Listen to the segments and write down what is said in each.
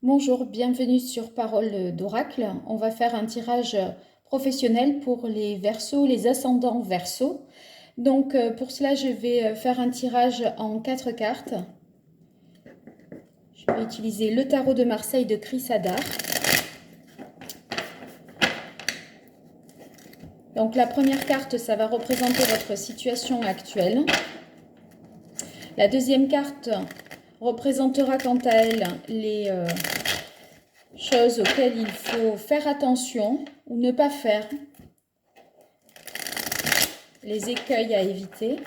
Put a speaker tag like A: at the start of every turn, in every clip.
A: Bonjour, bienvenue sur Parole d'Oracle. On va faire un tirage professionnel pour les Verseaux, les ascendants Verseaux. Donc pour cela, je vais faire un tirage en 4 cartes. Je vais utiliser le tarot de Marseille de Chris Hadar. Donc la première carte, ça va représenter votre situation actuelle. La deuxième carte représentera quant à elle les choses auxquelles il faut faire attention ou ne pas faire, les écueils à éviter.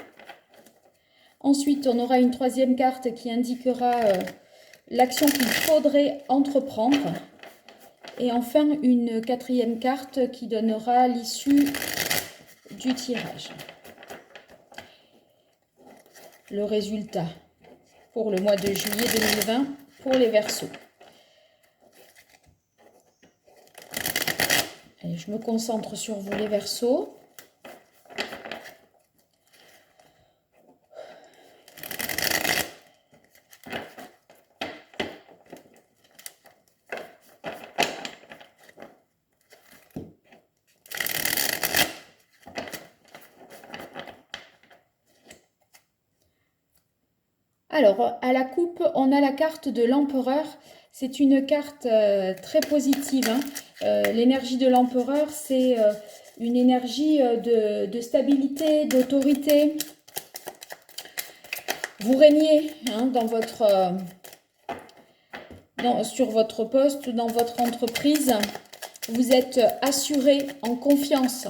A: Ensuite, on aura une troisième carte qui indiquera l'action qu'il faudrait entreprendre. Et enfin, une quatrième carte qui donnera l'issue du tirage. Le résultat pour le mois de juillet 2020 pour les Verseaux. Allez, je me concentre sur vous les Verseaux. Alors, à la coupe, on a la carte de l'empereur. C'est une carte très positive. L'énergie de l'empereur, c'est une énergie de stabilité, d'autorité. Vous régnez sur votre poste, dans votre entreprise. Vous êtes assuré, en confiance.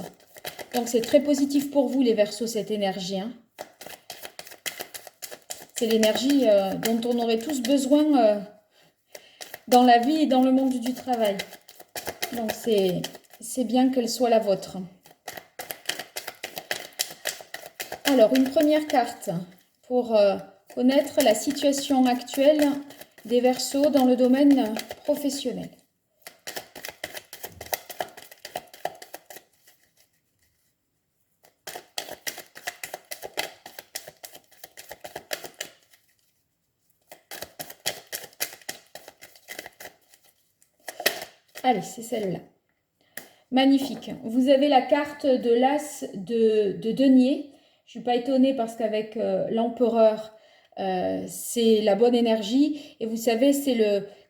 A: Donc, c'est très positif pour vous, les Verseaux, cette énergie. C'est l'énergie dont on aurait tous besoin dans la vie et dans le monde du travail. Donc, c'est bien qu'elle soit la vôtre. Alors, une première carte pour connaître la situation actuelle des Verseaux dans le domaine professionnel. Allez, c'est celle-là. Magnifique. Vous avez la carte de l'As de denier. Je ne suis pas étonnée parce qu'avec l'empereur, c'est la bonne énergie. Et vous savez,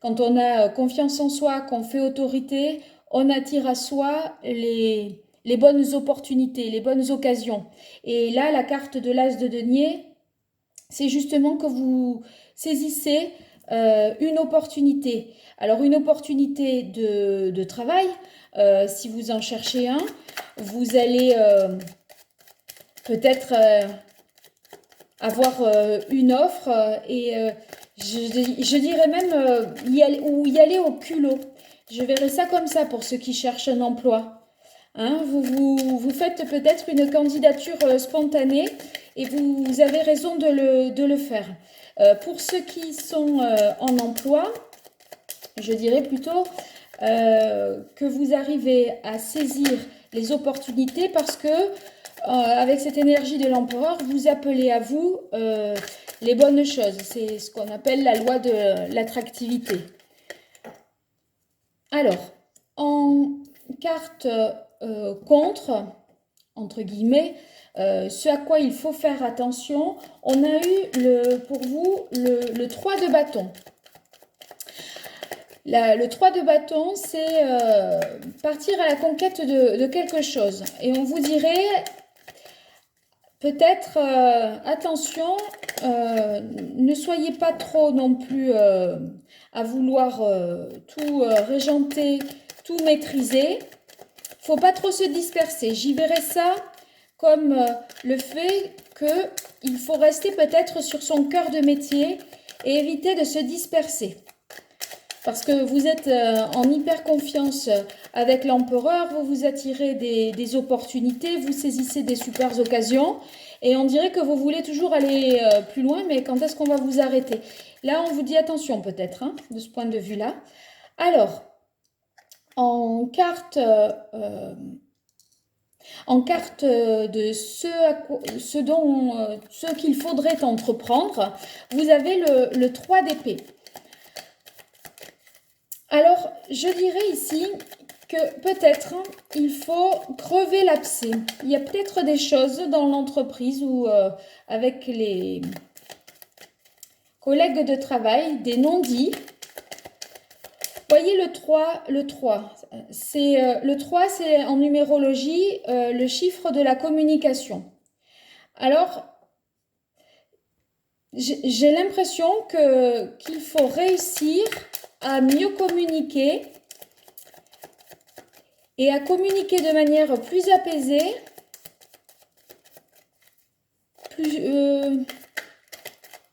A: quand on a confiance en soi, qu'on fait autorité, on attire à soi les bonnes opportunités, les bonnes occasions. Et là, la carte de l'As de denier, c'est justement que vous saisissez une opportunité. Alors, une opportunité de travail, si vous en cherchez un, vous allez peut-être avoir une offre et je dirais même y aller au culot. Je verrais ça comme ça pour ceux qui cherchent un emploi. Vous faites peut-être une candidature spontanée et vous avez raison de le faire. Pour ceux qui sont en emploi, je dirais plutôt que vous arrivez à saisir les opportunités parce que avec cette énergie de l'empereur, vous appelez à vous les bonnes choses. C'est ce qu'on appelle la loi de l'attractivité. Alors, en carte contre, entre guillemets, ce à quoi il faut faire attention, on a eu pour vous le 3 de bâton. Le 3 de bâton, c'est partir à la conquête de quelque chose. Et on vous dirait, peut-être, attention, ne soyez pas trop non plus à vouloir tout régenter, tout maîtriser. Faut pas trop se disperser. J'y verrais ça comme le fait qu'il faut rester peut-être sur son cœur de métier et éviter de se disperser. Parce que vous êtes en hyper confiance avec l'empereur, vous vous attirez des opportunités, vous saisissez des super occasions et on dirait que vous voulez toujours aller plus loin, mais quand est-ce qu'on va vous arrêter? Là, on vous dit attention peut-être, de ce point de vue-là. Alors, en carte de ce qu'il faudrait entreprendre, vous avez le 3 d'épée. Alors, je dirais ici que peut-être il faut crever l'abcès. Il y a peut-être des choses dans l'entreprise ou avec les collègues de travail, des non-dits. Voyez le 3, le 3. Le 3, c'est en numérologie le chiffre de la communication. Alors, j'ai l'impression qu'il faut réussir à mieux communiquer et à communiquer de manière plus apaisée, de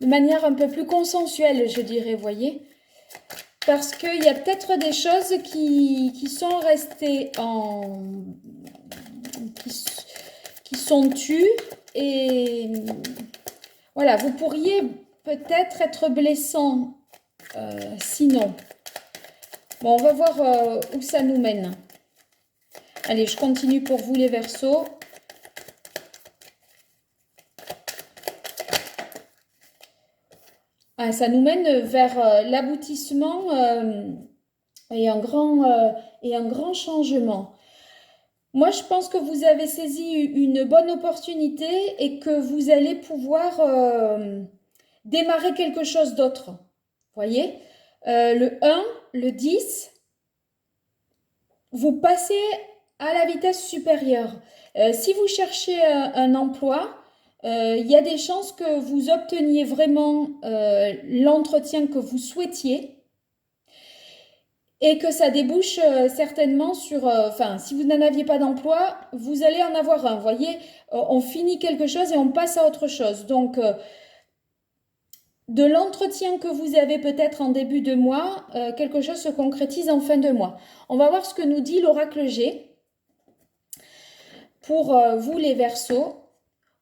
A: manière un peu plus consensuelle, je dirais, voyez. Parce qu'il y a peut-être des choses qui sont restées qui sont tues et voilà, vous pourriez peut-être être blessant sinon. Bon, on va voir où ça nous mène. Allez, je continue pour vous les Verseaux. Ah, ça nous mène vers l'aboutissement et un grand changement. Moi, je pense que vous avez saisi une bonne opportunité et que vous allez pouvoir démarrer quelque chose d'autre. Voyez, le 1, le 10, vous passez à la vitesse supérieure. Si vous cherchez un emploi, il y a des chances que vous obteniez vraiment l'entretien que vous souhaitiez et que ça débouche certainement sur... Enfin, si vous n'en aviez pas d'emploi, vous allez en avoir un. Vous voyez, on finit quelque chose et on passe à autre chose. Donc, de l'entretien que vous avez peut-être en début de mois, quelque chose se concrétise en fin de mois. On va voir ce que nous dit l'oracle G pour vous les Verseaux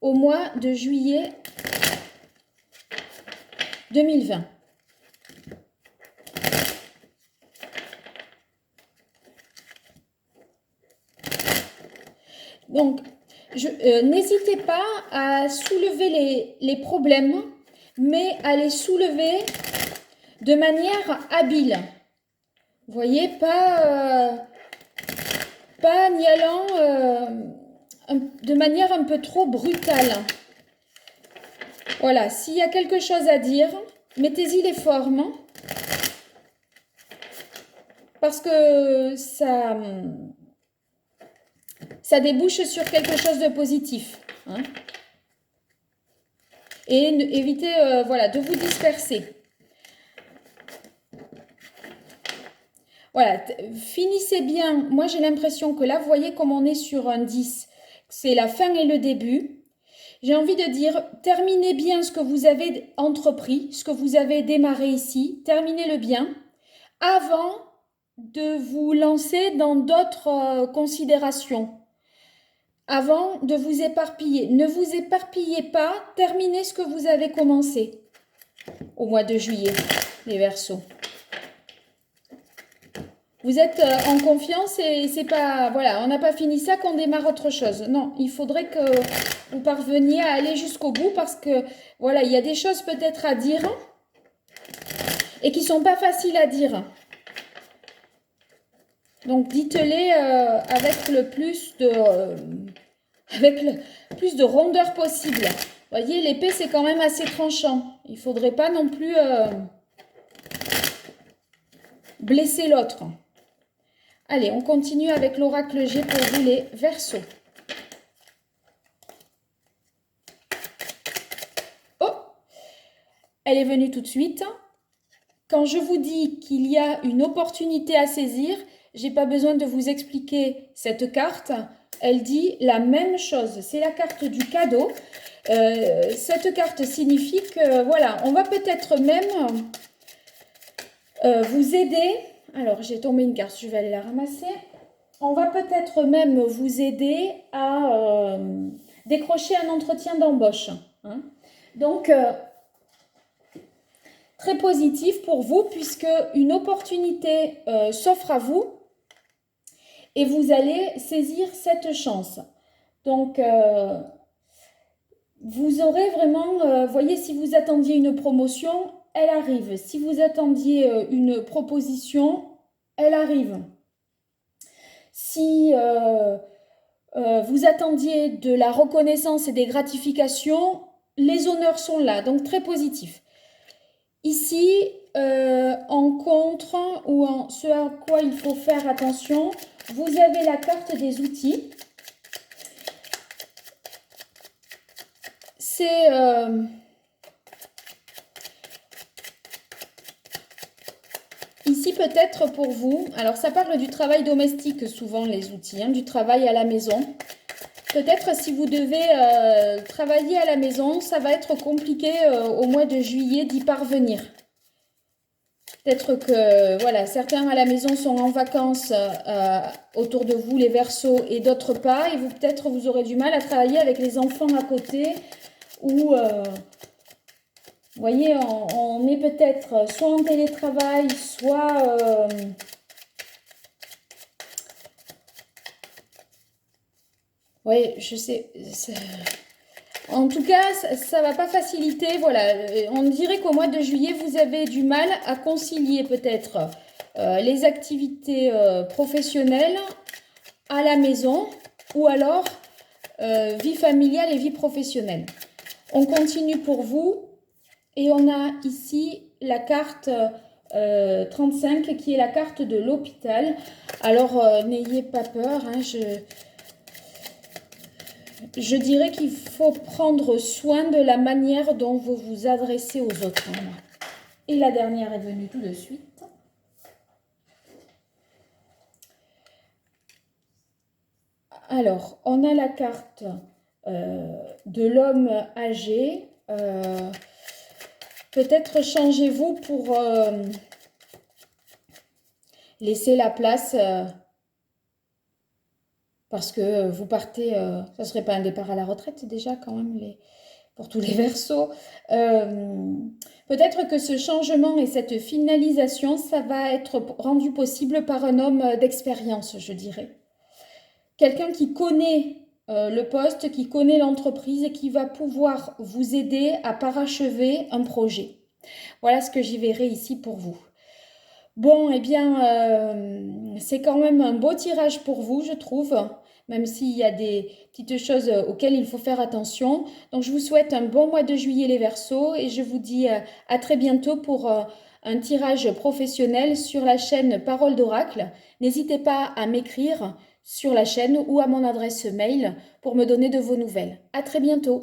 A: au mois de juillet 2020. Donc, n'hésitez pas à soulever les problèmes, mais à les soulever de manière habile. Vous voyez, pas en y allant de manière un peu trop brutale. Voilà, s'il y a quelque chose à dire, mettez-y les formes, parce que ça débouche sur quelque chose de positif. Hein. Et évitez voilà, de vous disperser. Voilà, finissez bien. Moi, j'ai l'impression que là, vous voyez comme on est sur un 10. C'est la fin et le début. J'ai envie de dire, terminez bien ce que vous avez entrepris, ce que vous avez démarré ici. Terminez-le bien avant de vous lancer dans d'autres considérations. Avant de vous éparpiller. Ne vous éparpillez pas, terminez ce que vous avez commencé au mois de juillet, les Verseaux. Vous êtes en confiance et c'est pas, voilà, on n'a pas fini ça qu'on démarre autre chose. Non, il faudrait que vous parveniez à aller jusqu'au bout parce que, voilà, il y a des choses peut-être à dire et qui sont pas faciles à dire. Donc, dites-les avec le plus de rondeur possible. Vous voyez, l'épée, c'est quand même assez tranchant. Il ne faudrait pas non plus blesser l'autre. Allez, on continue avec l'oracle G pour vous les Verseaux. Oh, elle est venue tout de suite. Quand je vous dis qu'il y a une opportunité à saisir, je n'ai pas besoin de vous expliquer cette carte. Elle dit la même chose. C'est la carte du cadeau. Cette carte signifie que, voilà, on va peut-être même vous aider. Alors, j'ai tombé une carte, je vais aller la ramasser. On va peut-être même vous aider à décrocher un entretien d'embauche. Hein. Donc, très positif pour vous puisque une opportunité s'offre à vous et vous allez saisir cette chance. Donc, vous aurez vraiment, voyez, si vous attendiez une promotion, elle arrive. Si vous attendiez une proposition, elle arrive. Si vous attendiez de la reconnaissance et des gratifications, les honneurs sont là, donc très positif. Ici, en contre ou en ce à quoi il faut faire attention, vous avez la carte des outils. C'est ici peut-être pour vous, alors ça parle du travail domestique souvent les outils, hein, du travail à la maison. Peut-être si vous devez travailler à la maison, ça va être compliqué au mois de juillet d'y parvenir. Peut-être que voilà, certains à la maison sont en vacances autour de vous, les Verseaux, et d'autres pas. Et vous peut-être vous aurez du mal à travailler avec les enfants à côté. Ou, vous voyez, on est peut-être soit en télétravail, soit... oui, je sais... En tout cas, ça ne va pas faciliter. Voilà, on dirait qu'au mois de juillet, vous avez du mal à concilier peut-être les activités professionnelles à la maison ou alors vie familiale et vie professionnelle. On continue pour vous et on a ici la carte 35 qui est la carte de l'hôpital. Alors, n'ayez pas peur, hein, je dirais qu'il faut prendre soin de la manière dont vous vous adressez aux autres. Et la dernière est venue tout de suite. Alors, on a la carte de l'homme âgé. Peut-être changez-vous pour laisser la place... parce que vous partez, ça ne serait pas un départ à la retraite déjà quand même pour tous les Verseaux. Peut-être que ce changement et cette finalisation, ça va être rendu possible par un homme d'expérience, je dirais. Quelqu'un qui connaît le poste, qui connaît l'entreprise et qui va pouvoir vous aider à parachever un projet. Voilà ce que j'y verrai ici pour vous. Bon, eh bien, c'est quand même un beau tirage pour vous, je trouve, même s'il y a des petites choses auxquelles il faut faire attention. Donc, je vous souhaite un bon mois de juillet les Verseaux et je vous dis à très bientôt pour un tirage professionnel sur la chaîne Parole d'Oracle. N'hésitez pas à m'écrire sur la chaîne ou à mon adresse mail pour me donner de vos nouvelles. À très bientôt.